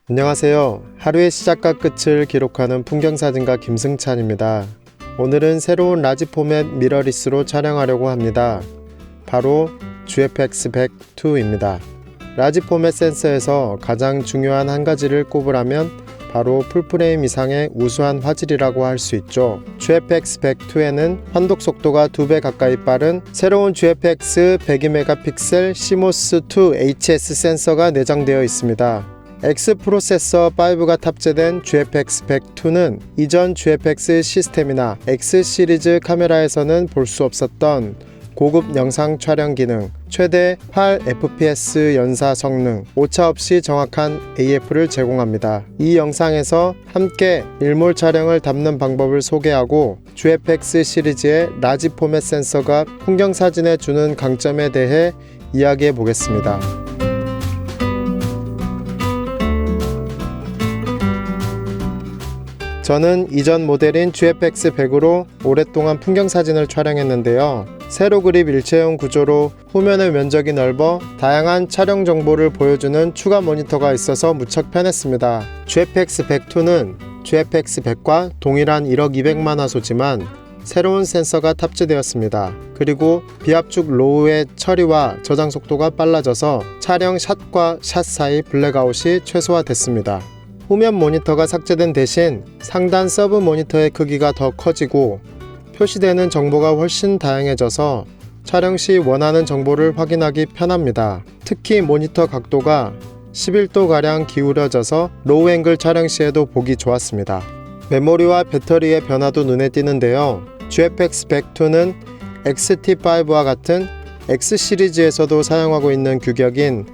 안녕하세요. 하루의 시작과 끝을 기록하는 풍경사진가 김승찬입니다. 오늘은 새로운 라지 포맷 미러리스로 촬영하려고 합니다. 바로 GFX100II입니다. 라지 포맷 센서에서 가장 중요한 한 가지를 꼽으라면 바로 풀프레임 이상의 우수한 화질이라고 할 수 있죠. GFX100II에는 환독 속도가 2배 가까이 빠른 새로운 GFX 102메가픽셀 CMOS2 HS 센서가 내장되어 있습니다. X 프로세서 5가 탑재된 GFX100II는 이전 GFX 시스템이나 X 시리즈 카메라에서는 볼 수 없었던 고급 영상 촬영 기능, 최대 8fps 연사 성능, 오차없이 정확한 AF를 제공합니다. 이 영상에서 함께 일몰 촬영을 담는 방법을 소개하고 GFX 시리즈의 라지 포맷 센서가 풍경사진에 주는 강점에 대해 이야기해 보겠습니다. 저는 이전 모델인 GFX100으로 오랫동안 풍경사진을 촬영했는데요. 세로 그립 일체형 구조로 후면의 면적이 넓어 다양한 촬영 정보를 보여주는 추가 모니터가 있어서 무척 편했습니다. GFX100II는 GFX100과 동일한 1억 200만 화소지만 새로운 센서가 탑재되었습니다. 그리고 비압축 로우의 처리와 저장 속도가 빨라져서 촬영 샷과 샷 사이 블랙아웃이 최소화됐습니다. 후면 모니터가 삭제된 대신 상단 서브 모니터의 크기가 더 커지고 표시되는 정보가 훨씬 다양해져서 촬영 시 원하는 정보를 확인하기 편합니다. 특히 모니터 각도가 11도가량 기울어져서 로우 앵글 촬영 시에도 보기 좋았습니다. 메모리와 배터리의 변화도 눈에 띄는데요. GFX100II는 XT5와 같은 X 시리즈에서도 사용하고 있는 규격인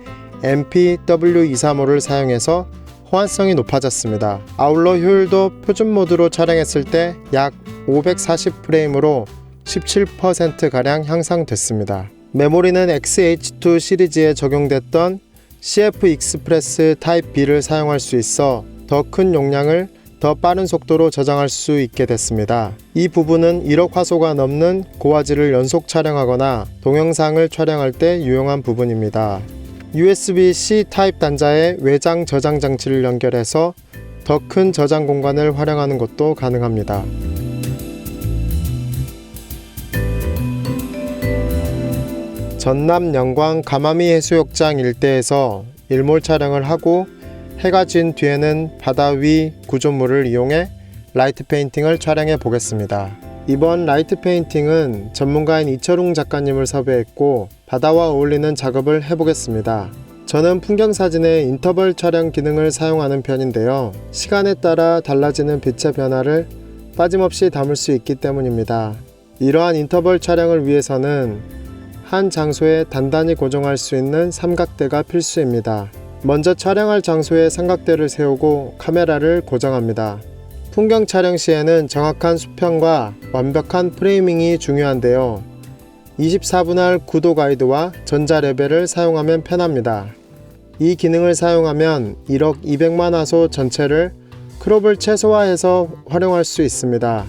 MPW235를 사용해서 호환성이 높아졌습니다. 아울러 효율도 표준 모드로 촬영했을 때 약 540프레임으로 17%가량 향상됐습니다. 메모리는 XH2 시리즈에 적용됐던 CF 익스프레스 타입 B를 사용할 수 있어 더 큰 용량을 더 빠른 속도로 저장할 수 있게 됐습니다. 이 부분은 1억 화소가 넘는 고화질을 연속 촬영하거나 동영상을 촬영할 때 유용한 부분입니다. USB-C 타입 단자에 외장 저장 장치를 연결해서 더 큰 저장 공간을 활용하는 것도 가능합니다. 전남 영광 가마미 해수욕장 일대에서 일몰 촬영을 하고 해가 진 뒤에는 바다 위 구조물을 이용해 라이트 페인팅을 촬영해 보겠습니다. 이번 라이트 페인팅은 전문가인 이철웅 작가님을 섭외했고 바다와 어울리는 작업을 해보겠습니다. 저는 풍경사진의 인터벌 촬영 기능을 사용하는 편인데요. 시간에 따라 달라지는 빛의 변화를 빠짐없이 담을 수 있기 때문입니다. 이러한 인터벌 촬영을 위해서는 한 장소에 단단히 고정할 수 있는 삼각대가 필수입니다. 먼저 촬영할 장소에 삼각대를 세우고 카메라를 고정합니다. 풍경 촬영 시에는 정확한 수평과 완벽한 프레이밍이 중요한데요. 24분할 구도 가이드와 전자 레벨을 사용하면 편합니다. 이 기능을 사용하면 1억 200만 화소 전체를 크롭을 최소화해서 활용할 수 있습니다.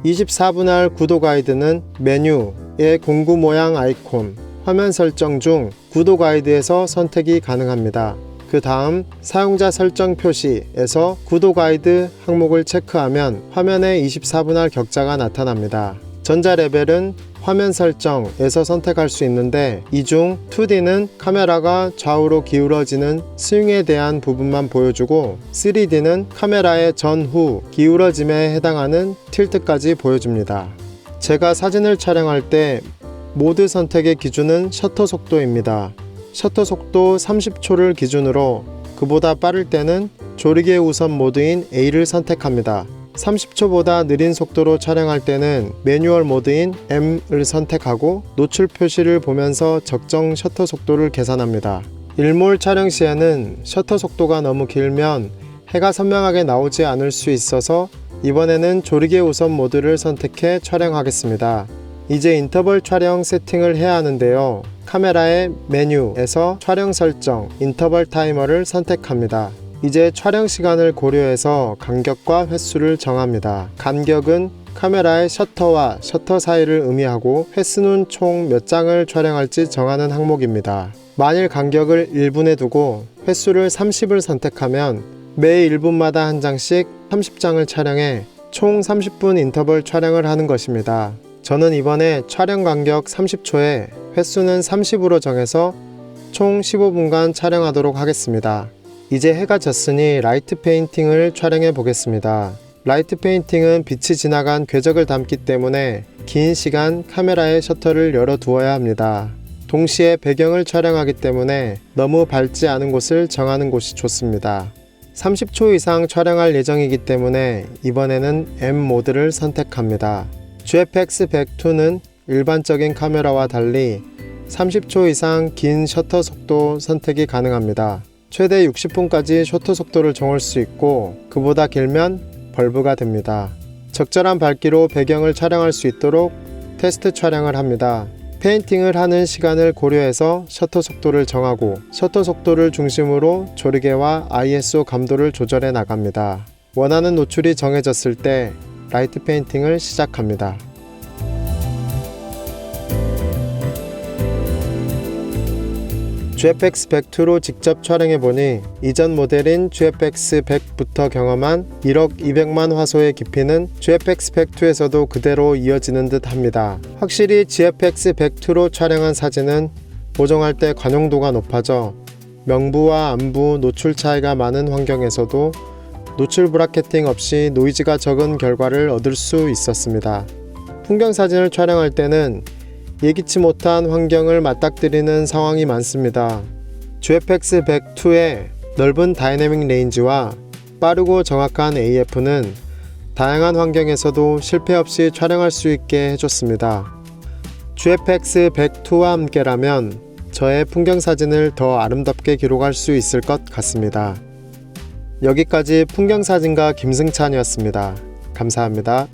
24분할 구도 가이드는 메뉴의 공구 모양 아이콘, 화면 설정 중 구도 가이드에서 선택이 가능합니다. 그 다음 사용자 설정 표시에서 구도 가이드 항목을 체크하면 화면에 24분할 격자가 나타납니다. 전자 레벨은 화면 설정에서 선택할 수 있는데 이 중 2D는 카메라가 좌우로 기울어지는 스윙에 대한 부분만 보여주고 3D는 카메라의 전후 기울어짐에 해당하는 틸트까지 보여줍니다. 제가 사진을 촬영할 때 모드 선택의 기준은 셔터 속도입니다. 셔터 속도 30초를 기준으로 그보다 빠를 때는 조리개 우선 모드인 A를 선택합니다. 30초보다 느린 속도로 촬영할 때는 매뉴얼 모드인 M을 선택하고 노출 표시를 보면서 적정 셔터 속도를 계산합니다. 일몰 촬영 시에는 셔터 속도가 너무 길면 해가 선명하게 나오지 않을 수 있어서 이번에는 조리개 우선 모드를 선택해 촬영하겠습니다. 이제 인터벌 촬영 세팅을 해야 하는데요. 카메라의 메뉴에서 촬영 설정, 인터벌 타이머를 선택합니다. 이제 촬영 시간을 고려해서 간격과 횟수를 정합니다. 간격은 카메라의 셔터와 셔터 사이를 의미하고 횟수는 총 몇 장을 촬영할지 정하는 항목입니다. 만일 간격을 1분에 두고 횟수를 30을 선택하면 매 1분마다 한 장씩 30장을 촬영해 총 30분 인터벌 촬영을 하는 것입니다. 저는 이번에 촬영 간격 30초에 횟수는 30으로 정해서 총 15분간 촬영하도록 하겠습니다. 이제 해가 졌으니 라이트 페인팅을 촬영해 보겠습니다. 라이트 페인팅은 빛이 지나간 궤적을 담기 때문에 긴 시간 카메라의 셔터를 열어 두어야 합니다. 동시에 배경을 촬영하기 때문에 너무 밝지 않은 곳을 정하는 곳이 좋습니다. 30초 이상 촬영할 예정이기 때문에 이번에는 M 모드를 선택합니다. GFX 102는 일반적인 카메라와 달리 30초 이상 긴 셔터 속도 선택이 가능합니다. 최대 60분까지 셔터 속도를 정할 수 있고 그보다 길면 벌브가 됩니다. 적절한 밝기로 배경을 촬영할 수 있도록 테스트 촬영을 합니다. 페인팅을 하는 시간을 고려해서 셔터 속도를 정하고 셔터 속도를 중심으로 조리개와 ISO 감도를 조절해 나갑니다. 원하는 노출이 정해졌을 때 라이트 페인팅을 시작합니다. GFX 102로 직접 촬영해보니 이전 모델인 GFX 100부터 경험한 1억 200만 화소의 깊이는 GFX 102에서도 그대로 이어지는 듯 합니다. 확실히 GFX 102로 촬영한 사진은 보정할 때 관용도가 높아져 명부와 안부, 노출 차이가 많은 환경에서도 노출 브라켓팅 없이 노이즈가 적은 결과를 얻을 수 있었습니다. 풍경 사진을 촬영할 때는 예기치 못한 환경을 맞닥뜨리는 상황이 많습니다. GFX 102의 넓은 다이내믹 레인지와 빠르고 정확한 AF는 다양한 환경에서도 실패 없이 촬영할 수 있게 해줬습니다. GFX 102와 함께라면 저의 풍경 사진을 더 아름답게 기록할 수 있을 것 같습니다. 여기까지 풍경 사진가 김승찬이었습니다. 감사합니다.